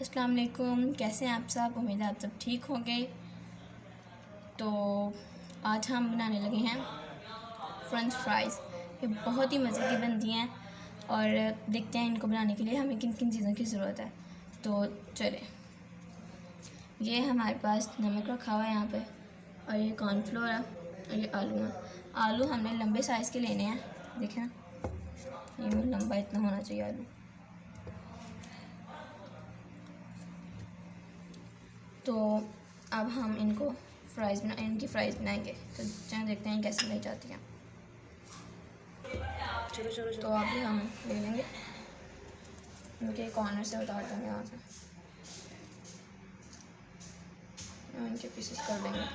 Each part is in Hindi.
अस्सलाम वालेकुम, कैसे हैं आप सब। उम्मीद है आप सब ठीक होंगे। तो आज हम बनाने लगे हैं फ्रेंच फ्राइज़। ये बहुत ही मज़े की बनती हैं और देखते हैं इनको बनाने के लिए हमें किन किन चीज़ों की ज़रूरत है। तो चलें, ये हमारे पास नमक रखा हुआ है यहाँ पे, और ये कॉर्नफ्लोर है और ये आलू हैं। आलू हमने लंबे साइज़ के लेने हैं, देखें ना, ये लंबा इतना होना चाहिए आलू। तो अब हम इनकी फ़्राइज़ बनाएंगे। तो चलिए देखते हैं कैसे बनाई जाती हैं। तो अभी हम ले लेंगे, इनके कॉर्नर से उतार देंगे यहाँ से, इनके पीसेस कर देंगे।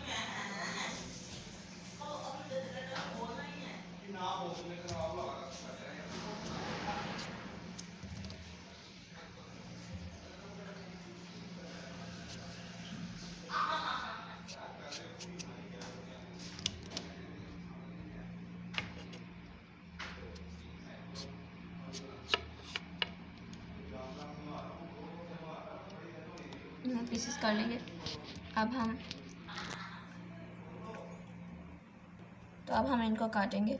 पीसेस कर लेंगे। अब हम इनको काटेंगे।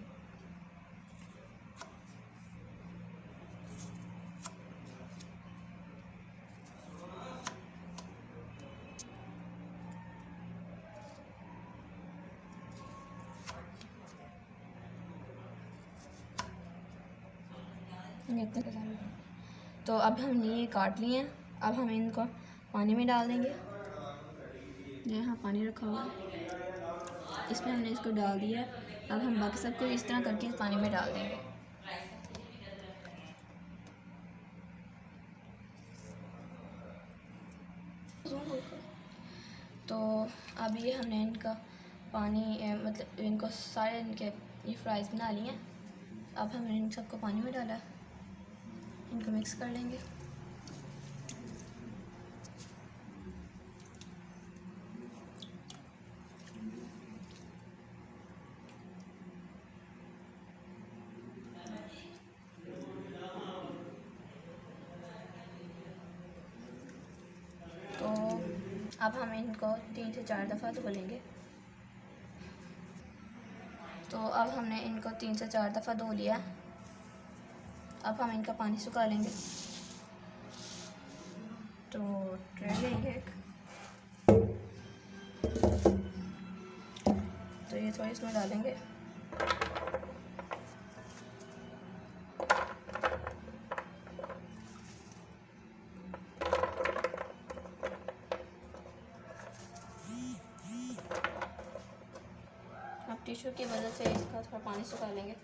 तो अब हमने ये काट लिए हैं। अब हम इनको पानी में डाल देंगे। यहाँ पानी रखा हुआ है, इसमें हमने इसको डाल दिया है। अब हम बाकी सबको इस तरह करके पानी में डाल देंगे। तो अब ये हमने इनका पानी मतलब इनको सारे इनके ये फ्राइज़ बना लिए हैं। अब हमने इन सबको पानी में डाला, इनको मिक्स कर लेंगे। तो अब हम इनको 3 से 4 दफ़ा धो लेंगे। तो अब हमने इनको 3 से 4 दफ़ा धो लिया। अब हम इनका पानी सुखा लेंगे। तो ट्रे लेंगे एक, तो ये थोड़ी इसमें डालेंगे। अब टिश्यू की मदद से इसका थोड़ा पानी सुखा लेंगे।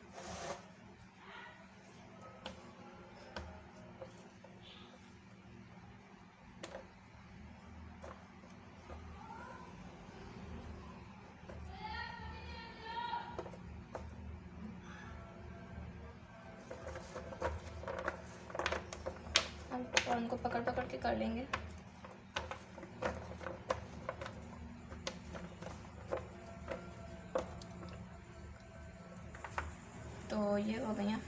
और उनको पकड़ पकड़ के कर लेंगे। तो ये हो गई हैं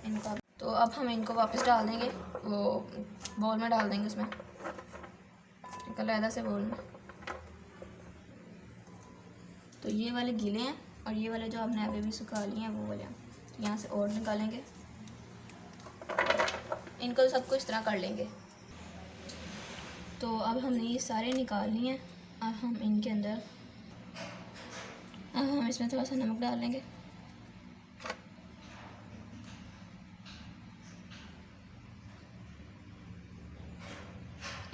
इनका। तो अब हम इनको वापस डाल देंगे, वो बोल में डाल देंगे, उसमें एक अलग से बोल में। तो ये वाले गीले हैं और ये वाले जो हमने अभी भी सुखा लिए हैं वो वाले हैं। तो यहाँ से और निकालेंगे, इनको सबको इस तरह कर लेंगे। तो अब हमने ये सारे निकाल लिए हैं। अब हम इनके अंदर हम इसमें थोड़ा सा नमक डाल लेंगे।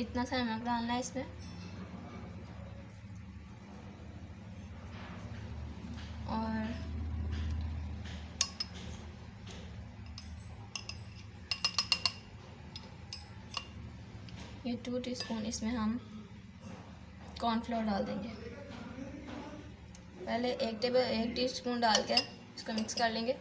इतना सा नमक डालना है इसमें। और ये 2 टीस्पून इसमें हम कॉर्नफ्लोर डाल देंगे। पहले 1 टीस्पून डाल के इसको मिक्स कर लेंगे।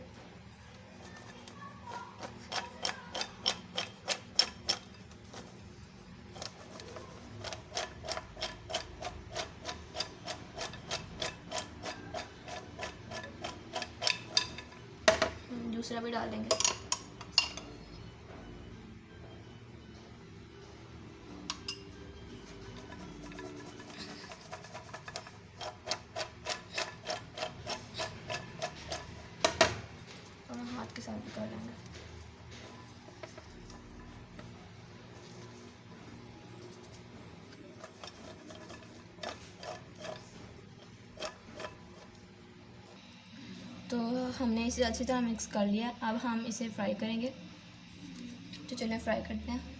दूसरा भी डाल देंगे। तो हमने इसे अच्छी तरह मिक्स कर लिया। अब हम इसे फ्राई करेंगे, तो चलें फ्राई करते हैं।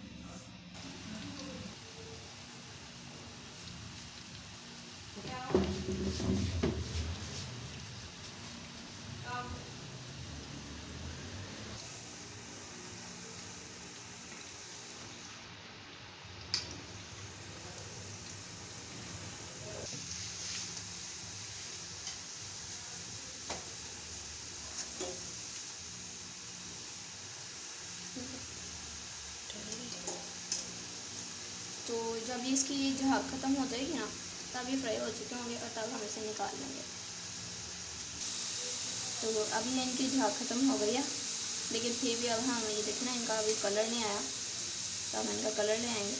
तो जब इसकी झाग ख़त्म हो जाएगी ना, तब ये फ्राई हो चुके होंगे और तब हम इसे निकाल लेंगे। तो अभी इनकी झाग ख़त्म हो गई है, लेकिन फिर भी अब हम ये देखना इनका अभी कलर नहीं आया, तो हम इनका कलर ले आएंगे।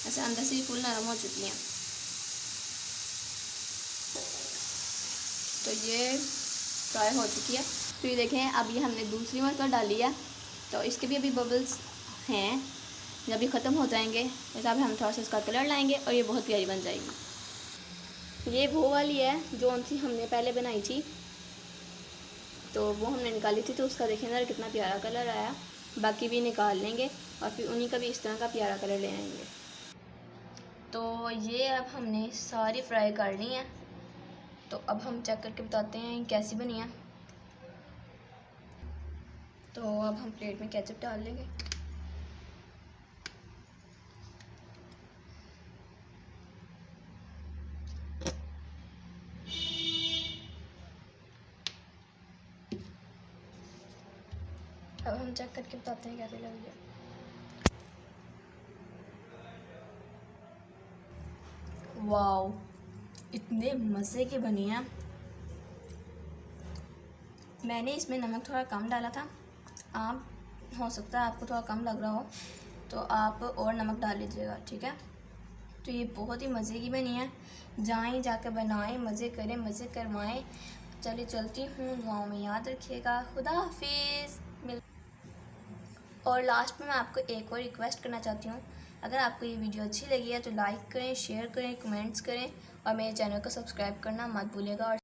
ऐसे अंदर से ही फुल नरम हो चुकी हैं। तो ये फ्राई हो चुकी है। तो ये देखें, अब ये हमने दूसरी मरतबा डाली है, तो इसके भी अभी बबल्स हैं। जब ये ख़त्म हो जाएंगे तो तब हम थोड़ा सा इसका कलर लाएंगे और ये बहुत प्यारी बन जाएगी। ये वो वाली है जो सी हमने पहले बनाई थी, तो वो हमने निकाली थी, तो उसका देखें ना कितना प्यारा कलर आया। बाकी भी निकाल लेंगे और फिर उन्हीं का भी इस तरह का प्यारा कलर ले आएंगे। तो ये अब हमने सारी फ्राई कर ली हैं, तो अब हम चेक करके बताते हैं कैसी बनी है। तो अब हम प्लेट में केचप डाल लेंगे। अब हम चेक करके बताते हैं कैसे लग गया। वाओ, इतने मज़े की बनी है। मैंने इसमें नमक थोड़ा कम डाला था, आप हो सकता है आपको थोड़ा कम लग रहा हो, तो आप और नमक डाल लीजिएगा, ठीक है। तो ये बहुत ही मज़े की बनी है। जाएं जाकर बनाएं, मज़े करें, मज़े करवाएं। चलिए चलती हूँ, दुआओं में याद रखिएगा। खुदा हाफिज़। और लास्ट में मैं आपको एक और रिक्वेस्ट करना चाहती हूँ, अगर आपको ये वीडियो अच्छी लगी है तो लाइक करें, शेयर करें, कमेंट्स करें और मेरे चैनल को सब्सक्राइब करना मत भूलिएगा। और